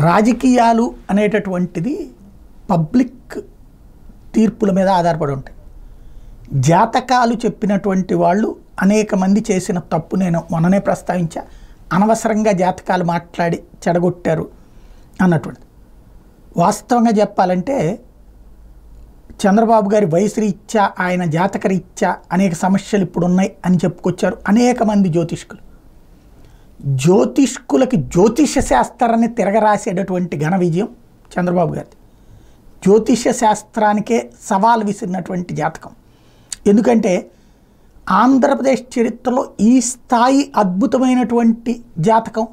రాజకీయాలు అనేటటువంటిది పబ్లిక్ తీర్పుల మీద ఆధారపడి ఉంటాయి. జాతకాలు చెప్పినటువంటి వాళ్ళు అనేక మంది చేసిన తప్పు నేను మొన్ననే ప్రస్తావించా. అనవసరంగా జాతకాలు మాట్లాడి చెడగొట్టారు అన్నటువంటిది. వాస్తవంగా చెప్పాలంటే చంద్రబాబు గారి వయసు రీత్యా ఆయన జాతక రీత్యా అనేక సమస్యలు ఇప్పుడు ఉన్నాయి అని చెప్పుకొచ్చారు అనేక మంది జ్యోతిష్కులు. జ్యోతిష్కులకి జ్యోతిష శాస్త్రాన్ని తిరగరాసేటటువంటి ఘన విజయం చంద్రబాబు గారిది. జ్యోతిష శాస్త్రానికే సవాల్ విసిరినటువంటి జాతకం. ఎందుకంటే ఆంధ్రప్రదేశ్ చరిత్రలో ఈ స్థాయి అద్భుతమైనటువంటి జాతకం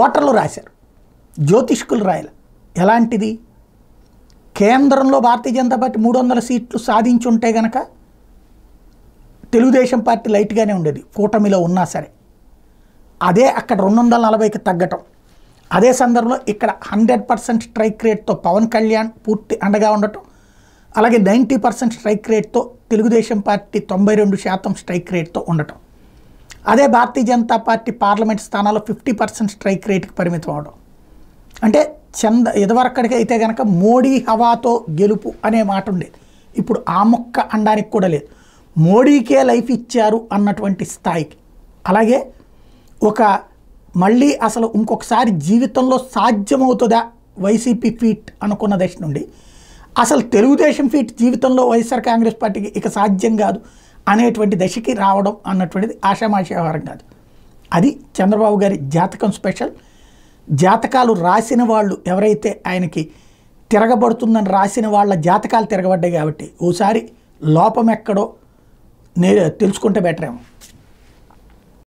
ఓటర్లు రాశారు, జ్యోతిష్కులు రాయాలి. ఎలాంటిది? కేంద్రంలో భారతీయ జనతా పార్టీ 300 సీట్లు సాధించుంటే గనక తెలుగుదేశం పార్టీ లైట్గానే ఉండేది కూటమిలో ఉన్నా సరే. అదే అక్కడ 240కి తగ్గటం. అదే సందర్భంలో ఇక్కడ 100% స్ట్రైక్ రేట్తో పవన్ కళ్యాణ్ పూర్తి అండగా ఉండటం, అలాగే 90% స్ట్రైక్ రేట్తో తెలుగుదేశం పార్టీ 92% స్ట్రైక్ రేట్తో ఉండటం. అదే భారతీయ జనతా పార్టీ పార్లమెంట్ స్థానాల్లో 50% స్ట్రైక్ రేట్కి పరిమితం అవడం. అంటే ఇదివరకడికి అయితే కనుక మోడీ హవాతో గెలుపు అనే మాట ఉండేది. ఇప్పుడు ఆ మొక్క అనడానికి కూడా లేదు. మోడీకే లైఫ్ ఇచ్చారు అన్నటువంటి స్థాయికి. అలాగే మళ్ళీ అసలు ఇంకొకసారి జీవితంలో సాధ్యమవుతుందా వైసీపీ ఫీట్ అనుకున్న దశ నుండి అసలు తెలుగుదేశం ఫీట్ జీవితంలో వైఎస్ఆర్ కాంగ్రెస్ పార్టీకి ఇక సాధ్యం కాదు అనేటువంటి దశకి రావడం అన్నటువంటిది ఆషామాషి వ్యవహారం కాదు. అది చంద్రబాబు గారి జాతకం స్పెషల్. జాతకాలు రాసిన వాళ్ళు ఎవరైతే ఆయనకి తిరగబడుతుందని రాసిన వాళ్ళ జాతకాలు తిరగబడ్డాయి కాబట్టి ఓసారి లోపం ఎక్కడో తెలుసుకుంటే బెటర్ ఏమో.